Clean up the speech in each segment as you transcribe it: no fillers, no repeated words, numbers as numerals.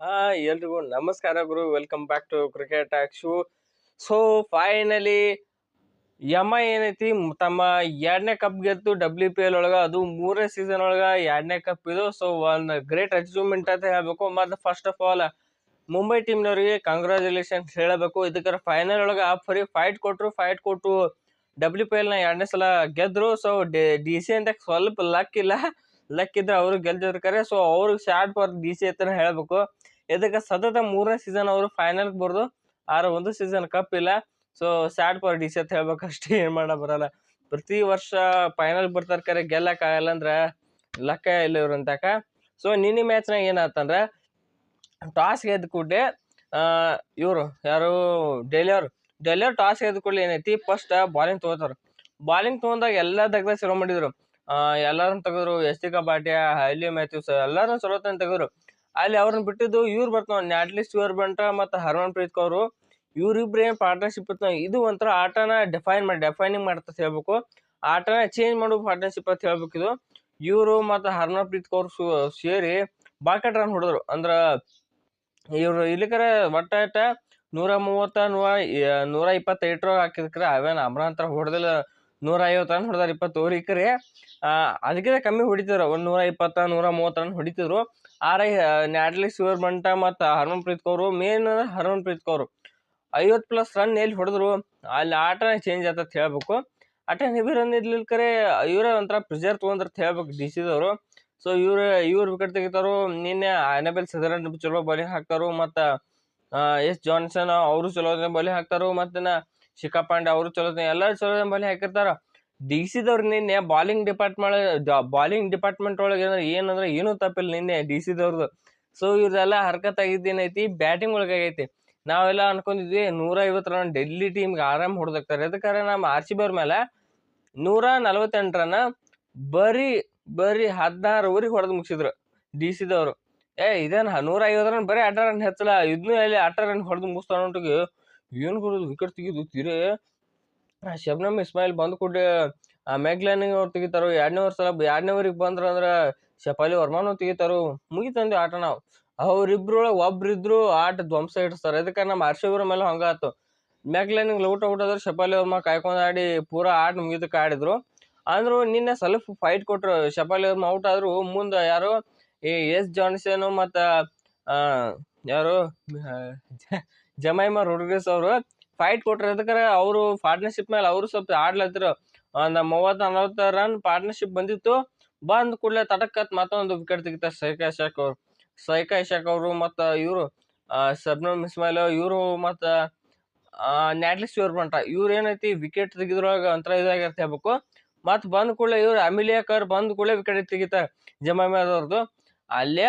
ಹಾ ಎಲ್ರಿಗೂ ನಮಸ್ಕಾರ ಗುರು. Welcome back to cricket talk show. So finally ಯಮ ಏನೈತಿ ತಮ್ಮ ಎರಡನೇ ಕಪ್ ಗೆದ್ದು WPL ಒಳಗ, ಅದು ಮೂರನೇ ಸೀಸನ್ ಒಳಗ ಎರಡನೇ ಕಪ್ ಇದು. ಸೊ ಒಂದ್ ಗ್ರೇಟ್ ಅಚೀವ್ಮೆಂಟ್ ಅಂತ ಹೇಳ್ಬೇಕು. ಮತ್ತೆ ಫಸ್ಟ್ ಆಫ್ ಆಲ್ ಮುಂಬೈ ಟೀಮ್ನವರಿಗೆ ಕಂಗ್ರಾಚುಲೇಷನ್ಸ್ ಹೇಳಬೇಕು. ಇದಕ್ಕೆ ಫೈನಲ್ ಒಳಗ ಫೈಟ್ ಕೊಟ್ಟು WPL ನ ಎರಡನೇ ಸಲ ಗೆದ್ರು. ಸೊ DC ಅಂತ ಸ್ವಲ್ಪ ಲಕ್ ಇದ್ರೆ ಅವ್ರು ಗೆಲ್ತಿರ್ತಾರೆ. ಸೊ ಅವ್ರಿಗೆ ಸ್ಯಾಡ್ ಫಾರ್ DC ಅಂತ ಹೇಳ್ಬೇಕು. ಇದಕ್ಕೆ ಸತತ ಮೂರನೇ ಸೀಸನ್ ಅವರು ಫೈನಲ್ ಬರ್ದು ಆದ್ರೆ ಒಂದು ಸೀಸನ್ ಕಪ್ ಇಲ್ಲ. ಸೊ ಸ್ಯಾಡ್ ಫಾರ್ DC ಅಂತ ಹೇಳ್ಬೇಕು ಅಷ್ಟೇ, ಏನ್ ಮಾಡ ಬರಲ್ಲ. ಪ್ರತಿ ವರ್ಷ ಫೈನಲ್ ಬರ್ತಾರ, ಕರೆ ಗೆಲ್ಲಕ್ ಆಗಲ್ಲ ಅಂದ್ರ ಲಕ್ಕ ಇಲ್ಲ ಇವ್ರಂತಕ. ಸೊ ನಿನ್ನೆ ಮ್ಯಾಚ್ನಾಗ ಏನಾತಂದ್ರ, ಟಾಸ್ ಗೆದ್ದ ಕೂಡಲೇ ಇವರು ಯಾರು ಡೆಲ್ಲಿ ಟಾಸ್ ಗೆದ್ದ ಕೂಡಲೇ ಏನೈತಿ, ಫಸ್ಟ್ ಬಾಲಿಂಗ್ ತಗೋತಾರ. ಬಾಲಿಂಗ್ ತಗೊಂಡಾಗ ಎಲ್ಲಾ ದಗ್ದ ಚಲೋ ಮಾಡಿದ್ರು. ಎಲ್ಲಾರನ್ನ ತೆಗೆದ್ರು, ಯಸ್ತಿಕಾ ಭಾಟಿಯಾ, ಹೈಲಿ ಮ್ಯಾಥ್ಯೂಸ್ ಎಲ್ಲಾರನ್ನ ಚಲೋತನ ತೆಗೆದ್ರು. ಅಲ್ಲಿ ಅವ್ರನ್ನ ಬಿಟ್ಟಿದ್ದು ಇವ್ರು ಬರ್ತಾವ, ನ್ಯಾಟ್ಲಿ ಸ್ಟುವರ್ಟ್ ಮತ್ತು ಹರ್ಮನ್ ಪ್ರೀತ್ ಕೌರ್. ಇವ್ರಿಬ್ರು ಏನ್ ಪಾರ್ಟ್ನರ್ಶಿಪ್ ಇರ್ತಾವ, ಇದು ಒಂಥರ ಆಟನ ಡೆಫೈನಿಂಗ್ ಮಾಡ್ತಾ ಹೇಳ್ಬೇಕು. ಆಟನ ಚೇಂಜ್ ಮಾಡೋ ಪಾರ್ಟ್ನರ್ಶಿಪ್ ಅಂತ ಹೇಳ್ಬೇಕು ಇದು. ಇವರು ಮತ್ತು ಹರ್ಮನ್ ಪ್ರೀತ್ ಕೌರ್ ಸೇರಿ ಬಾಕೆಟ್ ರನ್ ಹೊಡೆದ್ರು. ಅಂದ್ರ ಇವ್ರು ಇಲ್ಲಿಕರ ಒಟ್ಟ 130 128 ಹಾಕಿದ್ಕ್ರೆ ಅವೇನ್ ಅಮ್ರಾಂತರ ಹೊಡೆದಿಲ್ಲ. 150 ರನ್ ಹೊಡೆದಾರ 20 ಓವರ್. ಅದಕ್ಕಿಂತ ಕಮ್ಮಿ ಹೊಡಿತಿದ್ರು, ಒಂದ್ 120 130 ರನ್ ಹೊಡಿತಿದ್ರು. ಆದ್ರೆ ನ್ಯಾಟ್ಲಿ ಸ್ಟುವರ್ಟ್ ಮತ್ತು ಹರ್ಮನ್ ಪ್ರೀತ್ ಕೌರ್, ಮೇನ್ ಹರ್ಮನ್ ಪ್ರೀತ್ ಕೌರ್ 50+ ರನ್ ಎಲ್ಲಿ ಹೊಡೆದ್ರು. ಅಲ್ಲಿ ಆಟನ ಚೇಂಜ್ ಆತತ್ ಹೇಳ್ಬೇಕು. ಆಟ ಹೆವಿ ರನ್ ಇರ್ಲಿಲ್ಕರೆ ಇವರೇ ಒಂಥರ ಪ್ರೆಜರ್ ತಗೊಂಡ್ರ ಹೇಳ್ಬೇಕು DC ದವರು. ಸೊ ಇವ್ರು ವಿಕೆಟ್ ತೆಗಿತಾರು. ನಿನ್ನೆ ಅನಬೆಲ್ ಸದರ್ಲ್ಯಾಂಡ್ ಚಲೋ ಬಾಲಿಂಗ್ ಹಾಕ್ತಾರು. ಮತ್ತ ಎಸ್ ಜಾನ್ಸನ್ ಅವರು ಚಲೋ ಬಾಲಿಂಗ್ ಹಾಕ್ತಾರು. ಮತ್ತ ಶಿಖಾ ಪಾಂಡೆ ಅವರು ಎಲ್ಲರೂ ಚಲೋ ಬಾಲಿಂಗ್ ಹಾಕಿರ್ತಾರ. DC ದವ್ರು ನಿನ್ನೆ ಬಾಲಿಂಗ್ ಡಿಪಾರ್ಟ್ಮೆಂಟ್ ಒಳಗೆ ಏನಂದ್ರೆ ಏನೂ ತಪ್ಪಿಲ್ಲ ನಿನ್ನೆ DC ದವ್ರದ್ದು. ಸೊ ಇವ್ರದೆಲ್ಲ ಹರ್ಕತ್ ಆಗಿದ್ದೇನೈತಿ, ಬ್ಯಾಟಿಂಗ್ ಒಳಗಾಗೈತಿ. ನಾವೆಲ್ಲ ಅನ್ಕೊಂಡಿದ್ವಿ 150 ರನ್ ಡೆಲ್ಲಿ ಟೀಮ್ಗೆ ಆರಾಮ್ ಹೊಡೆದಾಕ್ತಾರೆ. ಅದಕ್ಕಾರೆ ನಮ್ಮ RCB ಅವ್ರ ಮೇಲೆ 148 ರನ್ ಬರೀ 16 ಓವರಿಗೆ ಹೊಡೆದು ಮುಗಿಸಿದ್ರು DC ದವ್ರು. ಇದೇನ್ 150 ರನ್ ಬರೀ 18 ರನ್ ಹೆಚ್ಚಲ್ಲ, ಇದನ್ನು ಎಲ್ಲಿ 18 ರನ್ ಹೊಡೆದು ಮುಗಿಸ್ತಾರ ನೋಟಿಗೆ. ಏನ್ ಬರೋದು ವಿಕೆಟ್ ತೆಗಿದು ತೀರೇ. ಶಬ್ನಮ್ ಇಸ್ಮಾಯಿಲ್ ಬಂದ್ ಕೂಡಲೇ ಮೆಗ್ಲಾನಿಂಗ್ ಅವ್ರು ತೆಗಿತಾರು. ಎರಡನೇ ಓವರಿಗೆ ಬಂದ್ರ ಶಫಾಲಿ ವರ್ಮಾನು ತೆಗಿತಾರು. ಮುಗಿತಂದಿ ಆಟ. ನಾವು ಅವ್ರಿಬ್ರೊಳಗೆ ಒಬ್ರಿದ್ರು ಆಟ ಧ್ವಂಸ ಇಡ್ತಾರೆ. ಅದಕ್ಕೆ ನಮ್ಮ RCB ಅವ್ರ ಮೇಲೆ ಹಂಗಾತು. ಮೆಗ್ಲಾನಿಂಗ್ ಔಟ್ ಶಫಾಲಿ ವರ್ಮಾ ಕಾಯ್ಕೊಂಡ್ ಆಡಿ ಪೂರಾ ಆಟ ಮುಗಿದಕ್ಕೆ ಆಡಿದ್ರು. ಅಂದ್ರು ನಿನ್ನೆ ಸ್ವಲ್ಪ ಫೈಟ್ ಕೊಟ್ರು. ಶಫಾಲಿ ವರ್ಮಾ ಔಟ್ ಆದ್ರು. ಮುಂದೆ ಯಾರು ಎಸ್ ಜಾನ್ಸನ್ ಮತ್ತ ಯಾರು ಜಮೈಮಾ ರೋಡ್ರಿಗಸ್ ಅವರು ಫೈಟ್ ಕೊಟ್ರು. ಅದಕ್ಕೆ ಅವರು ಪಾರ್ಟ್ನರ್ಶಿಪ್ ಮೇಲೆ ಅವರು ಸ್ವಲ್ಪ ಆಡ್ಲತ್ತಿರು. ಒಂದು 30-40 ರನ್ ಪಾರ್ಟ್ನರ್ಶಿಪ್ ಬಂದಿತ್ತು. ಬಂದ್ ಕೂಡಲೇ ತಟಕತ್ ಮತ್ತೊಂದು ವಿಕೆಟ್ ತೆಗಿತಾರೆ ಸೈಕಾ ಇಶಾಕ್ ಅವರು ಮತ್ತ ಇವರು ಶಬ್ನಮ್ ಇಸ್ಮಾಯಿಲ್ ಇವರು ಮತ್ತ ನ್ಯಾಟ್ಲಿ ಸ್ಟುವರ್ಟ್ ಇವ್ರು ಏನೈತಿ ವಿಕೆಟ್ ತೆಗಿದ್ರೊಳಗ ಒಂಥರ ಇದಾಗಿರ್ತ ಹೇಳ್ಬೇಕು. ಮತ್ ಬಂದ್ ಕೂಡಲೇ ಇವ್ರು ಅಮಿಲಿಯಾ ಕರ್ ಬಂದ್ ಕೂಡಲೇ ವಿಕೆಟ್ ತೆಗಿತಾರೆ ಜಮೈಮಾದವ್ರದ್ದು. ಅಲ್ಲೇ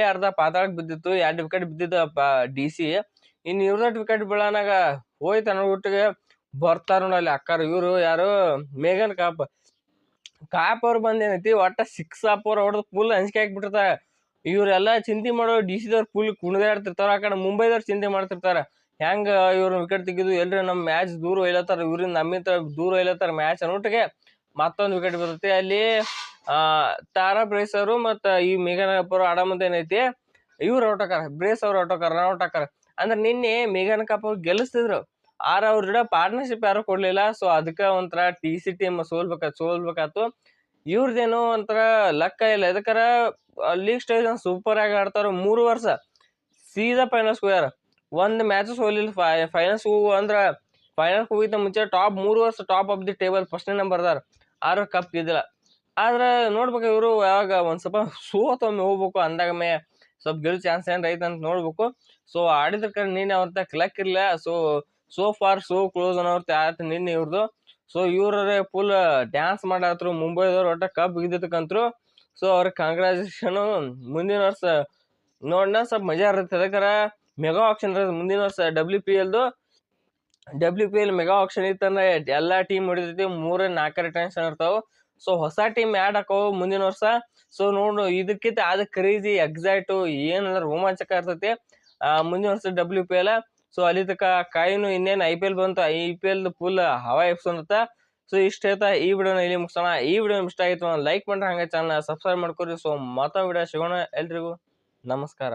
ಅರ್ಧ ಪಾತಾಳಕ್ ಬಿದ್ದಿತ್ತು. 2 ವಿಕೆಟ್ ಬಿದ್ದಿದ್ದು DC. ಇನ್ ಇವ್ರದ್ ವಿಕೆಟ್ ಬೀಳನಾಗ ಹೋಯ್ತು ಅನ್ನೋ ಒಟ್ಟಿಗೆ ಬರ್ತಾರ ಅಲ್ಲಿ ಅಕ್ಕಾರ. ಇವ್ರು ಯಾರು ಮೇಘನ್ ಕಾಪ್ ಅವ್ರು ಬಂದೇನೈತಿ ಒಟ್ಟ 6 4 ಹೊಡೆದು ಫುಲ್ ಅಂಜಿಕೆ ಹಾಕ್ಬಿಟ್ಟಿರ್ತಾರ. ಇವ್ರೆಲ್ಲಾ ಚಿಂತೆ ಮಾಡೋ DC ದವ್ರು ಫುಲ್ ಕುಣಿದಾಡ್ತಿರ್ತಾರ. ಆ ಕಡೆ ಮುಂಬೈದವ್ರು ಚಿಂತೆ ಮಾಡ್ತಿರ್ತಾರ, ಹೆಂಗ ಇವ್ರು ವಿಕೆಟ್ ತೆಗಿದು ಎಲ್ರಿ ನಮ್ ಮ್ಯಾಚ್ ದೂರ ಒಯ್ಲತ್ತಾರ, ಇವ್ರಿಂದ ನಮ್ಮಿಂದ ದೂರ ಒಯ್ಲತ್ತಾರ ಮ್ಯಾಚ್ ಅನ್ನೋಟಿಗೆ ಮತ್ತೊಂದು ವಿಕೆಟ್ ಬರ್ತೈತಿ. ಅಲ್ಲಿ ತಾರಾ ಬ್ರೇಸ್ ಅವರು ಮತ್ತ ಈ ಮೇಘನ್ ಕಾಪ್ ಅವರು ಆಡೋ ಮುಂದೆ ಏನೈತಿ, ಇವ್ರು ಔಟ್ ಹಾಕಾರ, ಬ್ರೇಸ್ ಅವ್ರು ಔಟ್ ಹಾಕಾರ. ಅಂದ್ರೆ ನಿನ್ನೆ ಮೇಘನ್ ಕಾಪ್ ಅವ್ರು ಗೆಲ್ಲಿಸ್ತಿದ್ರು, ಆರ ಅವ್ರ ಜೊತೆ ಪಾರ್ಟ್ನರ್ಶಿಪ್ ಯಾರು ಕೊಡ್ಲಿಲ್ಲ. ಸೊ ಅದಕ್ಕೆ ಒಂಥರ DC ಟೀಮ್ ಸೋಲ್ಬೇಕಾತು. ಇವ್ರದೇನೋ ಒಂಥರ ಲಕ್ಕ ಇಲ್ಲ. ಇದಕ್ಕಾರ ಲೀಗ್ ಸ್ಟೇಜ್ ಸೂಪರ್ ಆಗಿ ಆಡ್ತಾರ. 3 ವರ್ಷ ಸೀದಾ ಫೈನಲ್ಸ್ ಹೋಗ್ಯಾರ. ಒಂದ್ ಮ್ಯಾಚ್ ಸೋಲಿಲ್ಲ. ಫೈನಲ್ಸ್ ಹೋಗಿದ್ದ ಮುಂಚೆ 3 ವರ್ಷ ಟಾಪ್ ಆಫ್ ದಿ ಟೇಬಲ್ ಫಸ್ಟ್ನೇ ನಂಬರ್ ಅದಾರ. ಆದ್ರೂ ಕಪ್ ಗೆದ್ದಿಲ್ಲ. ಆದ್ರೆ ನೋಡ್ಬೇಕು ಇವರು ಯಾವಾಗ ಒಂದ್ ಸ್ವಲ್ಪ ಸೋತೊಮ್ಮೆ ಹೋಗ್ಬೇಕು, ಅಂದಾಗಮೆ ಸ್ವಲ್ಪ ಗೆಲ್ ಚಾನ್ಸ್ ಏನ್ ಐತೆ ಅಂತ ನೋಡ್ಬೇಕು. ಸೊ ಆಡಿದ್ರ ಕಡೆ ನೀನೆ ಅವ್ರ ಲಕ್ ಇರ್ಲ. ಸೋ ಫಾರ್ ಸೋ ಕ್ಲೋಸ್ ಅನ್ನೋರ್ತ ಆಯ್ತು ನಿನ್ನೆ ಇವ್ರದ್ದು. ಸೊ ಇವ್ರೇ ಫುಲ್ ಡ್ಯಾನ್ಸ್ ಮಾಡತ್ರು ಮುಂಬೈದವ್ರು ಒಟ್ಟ ಕಪ್ ಗೆದ್ದಕ್ಕಂತ್ರು. ಸೊ ಅವ್ರಿಗೆ ಕಂಗ್ರಾಚುಲೇಷನ್. ಮುಂದಿನ ವರ್ಷ ನೋಡೋಣ, ಸ್ವಲ್ಪ ಮಜಾ ಇರುತ್ತೆ. ಅದಕ್ಕಾರ ಮೆಗಾ ಆಕ್ಷನ್ ಇರುತ್ತೆ ಮುಂದಿನ ವರ್ಷ. WPL ಮೆಗಾ ಆಕ್ಷನ್ ಇತ್ತಂದ್ರೆ ಎಲ್ಲಾ ಟೀಮ್ ಹೊಡಿತೈತಿ. 3-4 ಟೆನ್ಷನ್ ಇರ್ತಾವ. ಸೊ ಹೊಸ ಟೀಮ್ ಆ್ಯಡ್ ಹಾಕವು ಮುಂದಿನ ವರ್ಷ. ಸೊ ನೋಡು, ಇದಕ್ಕಿಂತ ಅದ ಕ್ರೇಜಿ ಎಕ್ಸೈಟು ಏನಂದ್ರೆ ರೋಮಾಂಚಕ ಇರ್ತೈತಿ ಮುಂದಿನ ವರ್ಷ WPL. ಸೊ ಅಲ್ಲಿ ತನಕ ಕಾಯಿನು. ಇನ್ನೇನು IPL ಬಂತು, IPL ಫುಲ್ ಹವಾ ಎಪ್ಸೋನತ್ತ. ಸೊ ಇಷ್ಟ ಐತಾ ಈ ವಿಡಿಯೋನ ಇಲ್ಲಿ ಮುಗಿಸೋಣ. ಈ ವಿಡಿಯೋ ಇಷ್ಟ ಆಯ್ತು ಲೈಕ್ ಮಾಡ್ರಿ, ಹಂಗೆ ಚಾನಲ್ ಸಬ್ಸ್ಕ್ರೈಬ್ ಮಾಡ್ಕೊರಿ. ಸೊ ಮತ್ತೊಂದು ವಿಡಿಯೋ ಸಿಗೋಣ ಎಲ್ರಿಗೂ. ನಮಸ್ಕಾರ.